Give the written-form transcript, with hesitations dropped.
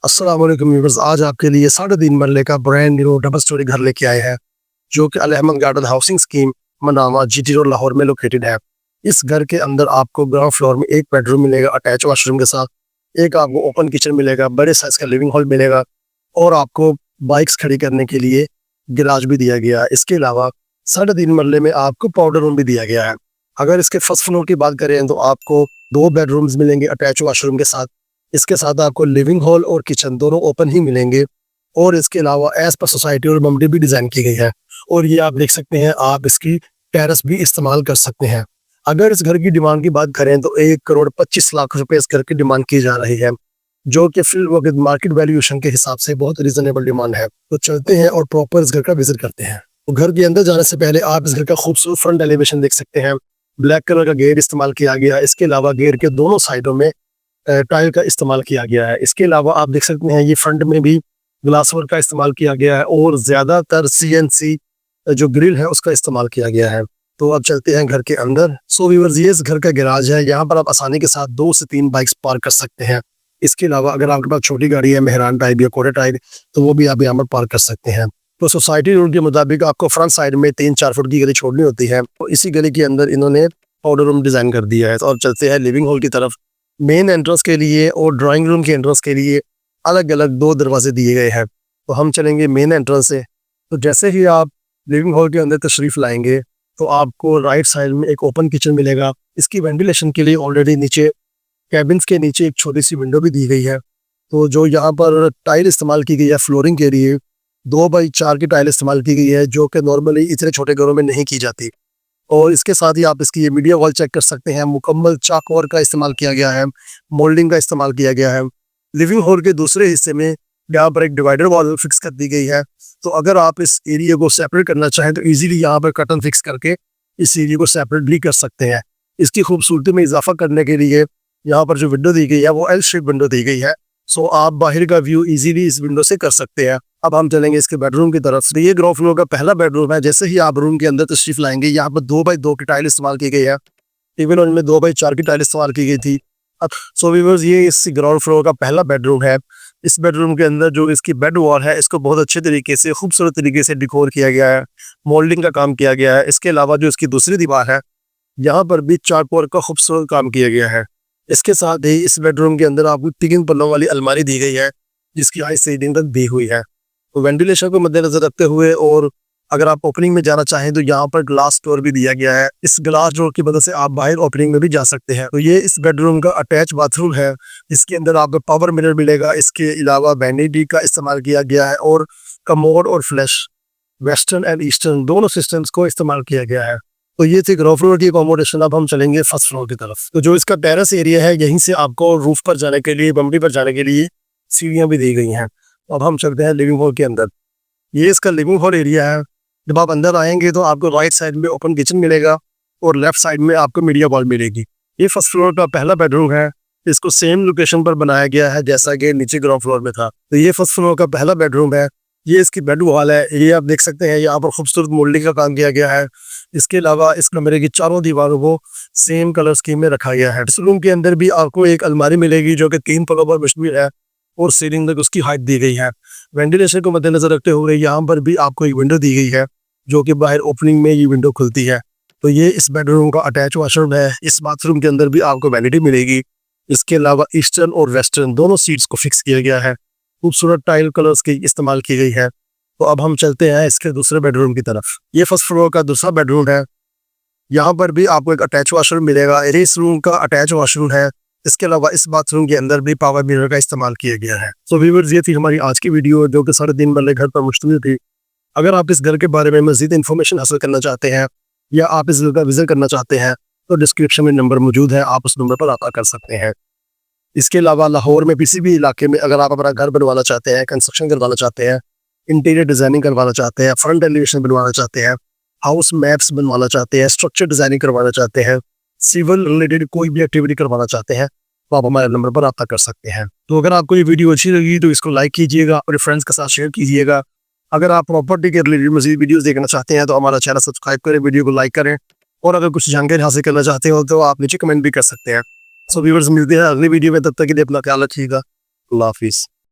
अस्सलाम वालेकुम व्यूअर्स, आज आपके लिए 3.5 मरले का ब्रांड न्यू डबल स्टोरी घर लेके आए हैं जो कि Al Ahmad garden housing scheme मनामा जीटी रोड लाहौर में लोकेटेड है। इस घर के अंदर आपको ग्राउंड फ्लोर में एक बेडरूम मिलेगा अटैच वॉशरूम के साथ, एक आपको ओपन किचन मिलेगा, बड़े साइज का लिविंग हॉल मिलेगा और आपको बाइक्स खड़ी करने के लिए गैराज भी दिया गया है। इसके अलावा 3.5 मरले में आपको पाउडर रूम भी दिया गया है। अगर इसके फर्स्ट फ्लोर की बात करें तो आपको 2 बेडरूम्स मिलेंगे अटैच वॉशरूम के साथ। इसके साथ आपको लिविंग हॉल और किचन दोनों ओपन ही मिलेंगे और इसके अलावा एज पर सोसाइटी और ममडी भी डिजाइन की गई है और ये आप देख सकते हैं, आप इसकी टेरेस भी इस्तेमाल कर सकते हैं। अगर इस घर की डिमांड की बात करें तो 1 करोड़ 25 लाख रुपए इस घर की डिमांड की जा रही है, जो कि फिल वक्त मार्केट वैल्यूएशन के हिसाब से बहुत रीजनेबल डिमांड है। तो चलते हैं और प्रॉपर इस घर का विजिट करते हैं। तो घर के अंदर जाने से पहले आप इस घर का खूबसूरत फ्रंट एलिवेशन देख सकते हैं। ब्लैक कलर का गेट इस्तेमाल किया गया है। इसके अलावा गेट के दोनों साइडों में टाइल का इस्तेमाल किया गया है। इसके अलावा आप देख सकते हैं ये फ्रंट में भी ग्लास वर्क का इस्तेमाल किया गया है और ज्यादातर CNC जो ग्रिल है उसका इस्तेमाल किया गया है। तो अब चलते हैं घर के अंदर। सो व्यूअर्स, ये इस घर का गैराज है। यहाँ पर आप आसानी के साथ 2 से 3 बाइक्स पार्क कर सकते हैं। इसके अलावा अगर आपके पास छोटी गाड़ी है, मेहरान टाइप या कोरे टाइप, तो वो भी आप यहाँ पर पार्क कर सकते हैं। तो सोसाइटी रूल के मुताबिक आपको फ्रंट साइड में 3-4 फुट की गली छोड़नी होती है। तो इसी गली के अंदर इन्होंने पाउडर रूम डिजाइन कर दिया है। तो अब चलते हैं लिविंग हॉल की तरफ। मेन एंट्रेंस के लिए और ड्राइंग रूम के एंट्रेंस के लिए अलग अलग 2 दरवाजे दिए गए हैं। तो हम चलेंगे मेन एंट्रेंस से। तो जैसे ही आप लिविंग हॉल के अंदर तशरीफ लाएंगे तो आपको राइट साइड में एक ओपन किचन मिलेगा। इसकी वेंटिलेशन के लिए ऑलरेडी नीचे कैबिन्स के नीचे एक छोटी सी विंडो भी दी गई है। तो जो यहाँ पर टाइल इस्तेमाल की गई है फ्लोरिंग के लिए, 2x4 की टाइल इस्तेमाल की गई है, जो कि नॉर्मली इतने छोटे घरों में नहीं की जाती। और इसके साथ ही आप इसकी ये मीडिया वॉल चेक कर सकते हैं। मुकम्मल चाक वर्क का इस्तेमाल किया गया है, मोल्डिंग का इस्तेमाल किया गया है। लिविंग हॉल के दूसरे हिस्से में यहाँ पर एक डिवाइडर वॉल फिक्स कर दी गई है। तो अगर आप इस एरिया को सेपरेट करना चाहें तो इजीली यहाँ पर कर्टन फिक्स करके इस एरिया को सेपरेट भी कर सकते हैं। इसकी खूबसूरती में इजाफा करने के लिए यहाँ पर जो विंडो दी गई है वो L शेप विंडो दी गई है। सो आप बाहर का व्यू इजीली इस विंडो से कर सकते हैं। अब हम चलेंगे इसके बेडरूम की तरफ। तो ये ग्राउंड फ्लोर का पहला बेडरूम है। जैसे ही आप रूम के अंदर तशरीफ लाएंगे, यहाँ पर 2x2 की टाइल इस्तेमाल की गई है। इवन उनमें 2x4 की टाइल इस्तेमाल की गई थी। अब सो व्यूअर्स, ये इस ग्राउंड फ्लोर का पहला बेडरूम है। इस बेडरूम के अंदर जो इसकी बेड वॉल है, इसको बहुत अच्छे तरीके से, खूबसूरत तरीके से डिकोर किया गया है, मोल्डिंग का काम किया गया है। इसके अलावा जो इसकी दूसरी दीवार है, यहाँ पर भी चाक वर्क का खूबसूरत काम किया गया है। इसके साथ ही इस बेडरूम के अंदर आपको 3 पल्लों वाली अलमारी दी गई है, जिसकी हाई सीलिंग तक दी हुई है। तो वेंटिलेशन को मद्देनजर रखते हुए और अगर आप ओपनिंग में जाना चाहें तो यहाँ पर ग्लास डोर भी दिया गया है। इस ग्लास डोर की मदद से आप बाहर ओपनिंग में भी जा सकते हैं। तो ये इस बेडरूम का अटैच बाथरूम है। इसके अंदर आपको पावर मिरर मिलेगा। इसके अलावा वैनिटी का इस्तेमाल किया गया है और कमोड और फ्लैश वेस्टर्न एंड ईस्टर्न दोनों सिस्टम्स को इस्तेमाल किया गया है। तो ये थी ग्राउंड फ्लोर की अकोमोडेशन। अब हम चलेंगे फर्स्ट फ्लोर की तरफ। तो जो इसका टेरेस एरिया है, यहीं से आपको रूफ पर जाने के लिए, बमड़ी पर जाने के लिए सीढ़ियाँ भी दी गई हैं। अब हम चलते हैं लिविंग हॉल के अंदर। ये इसका लिविंग हॉल एरिया है। जब आप अंदर आएंगे तो आपको राइट साइड में ओपन किचन मिलेगा और लेफ्ट साइड में आपको मीडिया वॉल मिलेगी। ये फर्स्ट फ्लोर का पहला बेडरूम है। इसको सेम लोकेशन पर बनाया गया है जैसा कि नीचे ग्राउंड फ्लोर में था। तो ये फर्स्ट फ्लोर का पहला बेडरूम है। ये इसकी बेड वॉल है। ये आप देख सकते हैं, यहाँ पर खूबसूरत मोल्डिंग का काम किया गया है। इसके अलावा इस कमरे की चारों दीवारों को सेम कलर स्कीम में रखा गया है। इस रूम के अंदर भी आपको एक अलमारी मिलेगी जो कि 3 पलों पर मुश्तमिल है और सीलिंग तक उसकी हाइट दी गई है। वेंटिलेशन को मद्देनजर रखते हुए यहाँ पर भी आपको एक विंडो दी गई है, जो कि बाहर ओपनिंग में ये विंडो खुलती है। तो ये इस बेडरूम का अटैच वॉशरूम है। इस बाथरूम के अंदर भी आपको वैनिटी मिलेगी। इसके अलावा ईस्टर्न और वेस्टर्न दोनों सीट्स को फिक्स किया गया है। खूबसूरत टाइल कलर्स की इस्तेमाल की गई है। तो अब हम चलते हैं इसके दूसरे बेडरूम की तरफ। ये फर्स्ट फ्लोर का दूसरा बेडरूम है। यहाँ पर भी आपको एक अटैच वॉशरूम मिलेगा। इस रूम का अटैच वॉशरूम है। इसके अलावा इस बाथरूम के अंदर भी पावर मिरर का इस्तेमाल किया गया है। तो व्यूअर्स, ये थी हमारी आज की वीडियो, जो कि 3.5 मरले घर पर मुश्तमिल थी। अगर आप इस घर के बारे में मज़ीद इन्फॉर्मेशन हासिल करना चाहते हैं या आप इस घर का विजिट करना चाहते हैं तो डिस्क्रिप्शन में नंबर मौजूद है, आप उस नंबर पर रब्ता कर सकते हैं। इसके अलावा लाहौर में किसी भी इलाके में अगर आप अपना घर बनवाना चाहते हैं, कंस्ट्रक्शन करवाना चाहते हैं, इंटीरियर डिजाइनिंग करवाना चाहते हैं, फ्रंट एलिवेशन बनवाना चाहते हैं, हाउस मैप्स बनवाना चाहते हैं, स्ट्रक्चर डिजाइनिंग करवाना चाहते हैं, सिविल रिलेटेड कोई भी एक्टिविटी करवाना चाहते हैं, तो आप हमारे नंबर पर रब्ता कर सकते हैं। तो अगर आपको ये वीडियो अच्छी लगी तो इसको लाइक कीजिएगा, अपने फ्रेंड्स के साथ शेयर कीजिएगा। अगर आप प्रॉपर्टी के रिलेटेड मज़ीद वीडियोस देखना चाहते हैं तो हमारा चैनल सब्सक्राइब करें, वीडियो को लाइक करें और अगर कुछ जानकारी हासिल करना चाहते हो तो आप नीचे कमेंट भी कर सकते हैं। सो व्यूअर्स, मिलते हैं अगली वीडियो में, तब तक के लिए अपना ख्याल रखिएगा। अल्लाह हाफिज़।